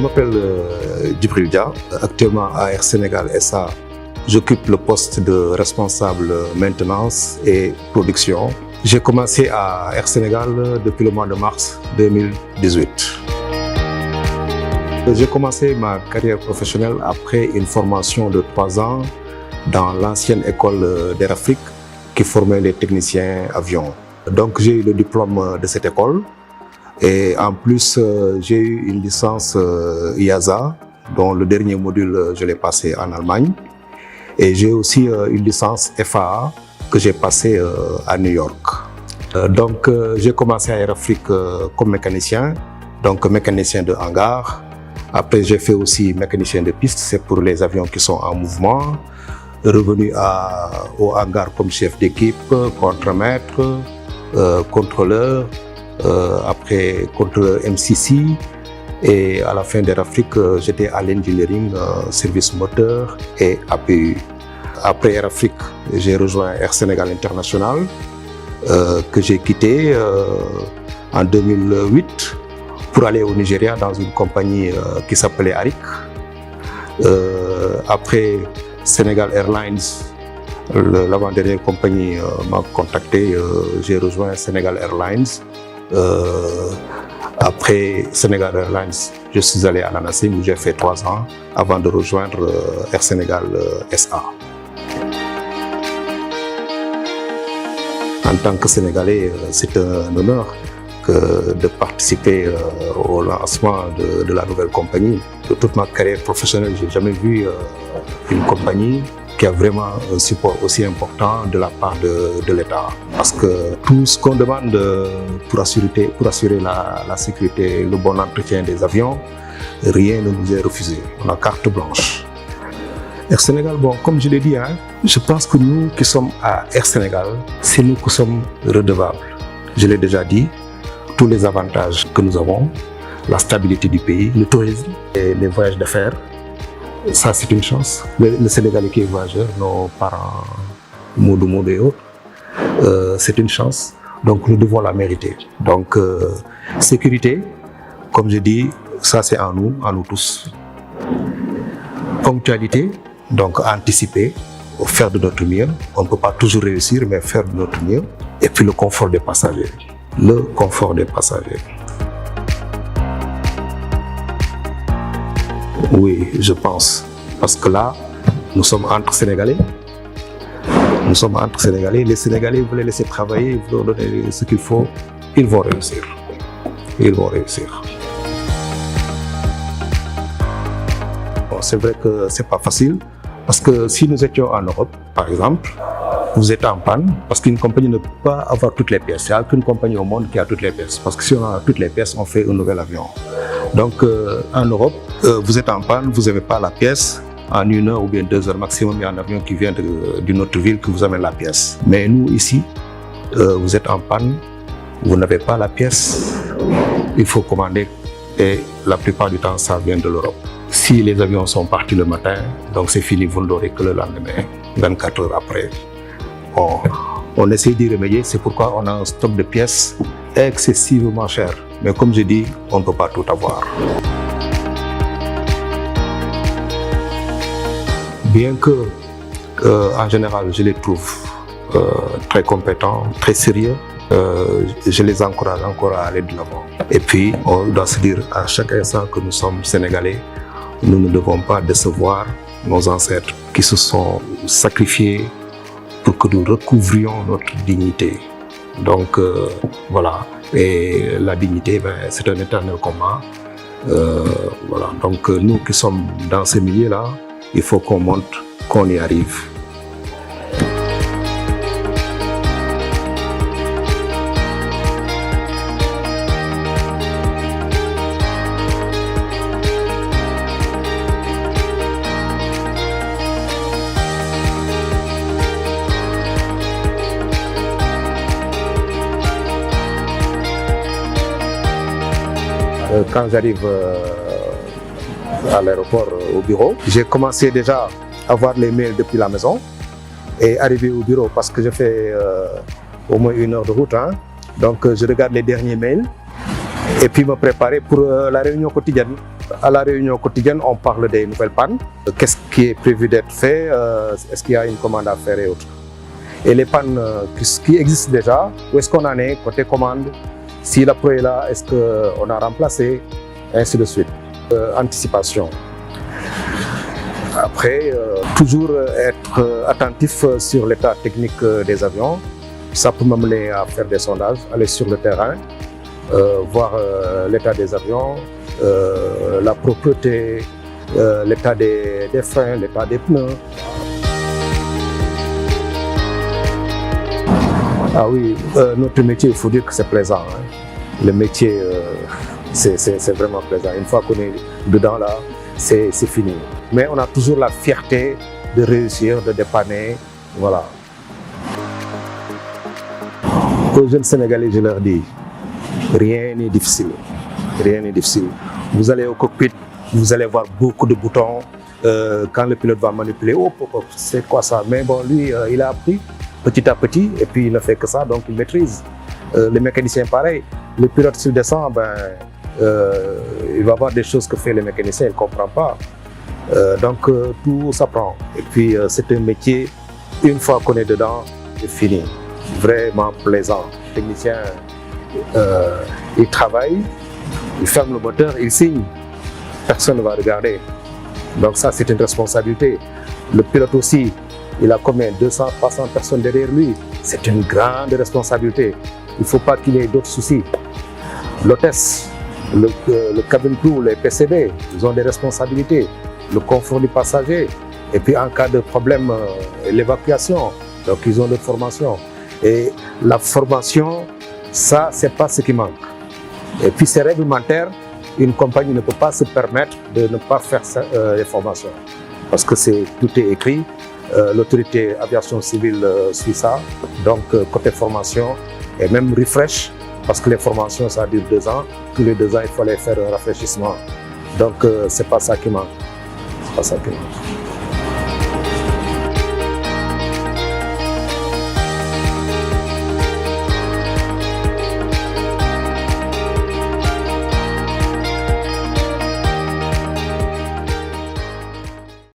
m'appelle Djibril Dia. Actuellement à Air Sénégal SA, j'occupe le poste de responsable maintenance et production. J'ai commencé à Air Sénégal depuis le mois de mars 2018. J'ai commencé ma carrière professionnelle après une formation de 3 ans dans l'ancienne école d'Air Afrique qui formait les techniciens avions. Donc j'ai eu le diplôme de cette école et en plus j'ai eu une licence IASA dont le dernier module je l'ai passé en Allemagne et j'ai aussi une licence FAA que j'ai passée à New York. Donc j'ai commencé à Air Afrique comme mécanicien, donc mécanicien de hangar. Après j'ai fait aussi mécanicien de piste, c'est pour les avions qui sont en mouvement. Revenu au hangar comme chef d'équipe, contremaître, contrôleur, après contrôleur MCC et à la fin d'Air Afrique j'étais à l'engineering, service moteur et APU. Après Air Afrique j'ai rejoint Air Sénégal International que j'ai quitté en 2008 pour aller au Nigeria dans une compagnie qui s'appelait ARIC. Après Sénégal Airlines, l'avant-dernière compagnie m'a contacté, j'ai rejoint Sénégal Airlines. Après Sénégal Airlines, je suis allé à la NACIM où j'ai fait 3 ans avant de rejoindre Air Sénégal SA. En tant que Sénégalais, c'est un honneur de participer au lancement de la nouvelle compagnie. De toute ma carrière professionnelle, je n'ai jamais vu une compagnie qui a vraiment un support aussi important de la part de l'État. Parce que tout ce qu'on demande pour assurer la sécurité, le bon entretien des avions, rien ne nous est refusé. On a carte blanche. Air Sénégal, bon, comme je l'ai dit, je pense que nous qui sommes à Air Sénégal, c'est nous qui sommes redevables. Je l'ai déjà dit, tous les avantages que nous avons, la stabilité du pays, le tourisme et les voyages d'affaires, ça c'est une chance. Le Sénégalais qui est voyageur, nos parents, Moudou et autres, c'est une chance. Donc nous devons la mériter. Donc sécurité, comme je dis, ça c'est en nous tous. Ponctualité, donc anticiper, faire de notre mieux. On ne peut pas toujours réussir, mais faire de notre mieux. Et puis le confort des passagers. Le confort des passagers. Oui, je pense. Parce que là, nous sommes entre Sénégalais. Nous sommes entre Sénégalais. Les Sénégalais, vous les laissez travailler, vous leur donnez ce qu'il faut, ils vont réussir. Ils vont réussir. Bon, c'est vrai que c'est pas facile. Parce que si nous étions en Europe, par exemple, vous êtes en panne, parce qu'une compagnie ne peut pas avoir toutes les pièces. Il n'y a qu'une compagnie au monde qui a toutes les pièces. Parce que si on a toutes les pièces, on fait un nouvel avion. Donc en Europe, vous êtes en panne, vous n'avez pas la pièce. En 1 heure ou bien 2 heures maximum, il y a un avion qui vient d'une autre ville qui vous amène la pièce. Mais nous ici, vous êtes en panne, vous n'avez pas la pièce, il faut commander. Et la plupart du temps, ça vient de l'Europe. Si les avions sont partis le matin, donc c'est fini, vous ne l'aurez que le lendemain, 24 heures après. On essaie d'y remédier, c'est pourquoi on a un stock de pièces excessivement cher. Mais comme je dis, on ne peut pas tout avoir. Bien que, en général, je les trouve très compétents, très sérieux, je les encourage encore à aller de l'avant. Et puis, on doit se dire à chaque instant que nous sommes Sénégalais, nous ne devons pas décevoir nos ancêtres qui se sont sacrifiés pour que nous recouvrions notre dignité. Donc voilà, et la dignité, c'est un éternel combat. Voilà. Donc nous qui sommes dans ces milieux-là, il faut qu'on montre qu'on y arrive. Quand j'arrive à l'aéroport, au bureau, j'ai commencé déjà à voir les mails depuis la maison et arrivé au bureau parce que je fais au moins 1 heure de route. Donc je regarde les derniers mails et puis me préparer pour la réunion quotidienne. À la réunion quotidienne, on parle des nouvelles pannes. Qu'est-ce qui est prévu d'être fait? Est-ce qu'il y a une commande à faire et autres? Et les pannes qui existent déjà, où est-ce qu'on en est côté commande? Si la pro est là, est-ce qu'on a remplacé? Et ainsi de suite. Anticipation. Après, toujours être attentif sur l'état technique des avions. Ça peut m'amener à faire des sondages, aller sur le terrain, voir l'état des avions, la propreté, l'état des freins, l'état des pneus. Ah oui, notre métier, il faut dire que c'est plaisant. Hein. Le métier, c'est vraiment plaisant. Une fois qu'on est dedans là, c'est fini. Mais on a toujours la fierté de réussir, de dépanner. Voilà. Aux jeunes Sénégalais, je leur dis, rien n'est difficile. Rien n'est difficile. Vous allez au cockpit, vous allez voir beaucoup de boutons. Quand le pilote va manipuler, c'est quoi ça? Mais bon, lui, il a appris petit à petit et puis il ne fait que ça, donc il maîtrise. Les mécaniciens, pareil. Le pilote, s'il descend, il va voir des choses que fait le mécanicien, il ne comprend pas. Donc tout s'apprend. Et puis c'est un métier, une fois qu'on est dedans, c'est fini. Vraiment plaisant. Le technicien, il travaille, il ferme le moteur, il signe. Personne ne va regarder. Donc ça, c'est une responsabilité. Le pilote aussi, il a combien? 200, 300 personnes derrière lui. C'est une grande responsabilité. Il ne faut pas qu'il ait d'autres soucis. L'hôtesse, le cabin crew, les PCB, ils ont des responsabilités. Le confort du passager. Et puis en cas de problème, l'évacuation. Donc ils ont leur formation. Et la formation, ça, c'est pas ce qui manque. Et puis c'est réglementaire. Une compagnie ne peut pas se permettre de ne pas faire les formations. Parce que tout est écrit. L'autorité aviation civile suit ça. Donc côté formation et même refresh, parce que les formations, ça dure 2 ans. Tous les 2 ans, il faut aller faire un rafraîchissement. Donc c'est pas ça qui manque. C'est pas ça qui manque.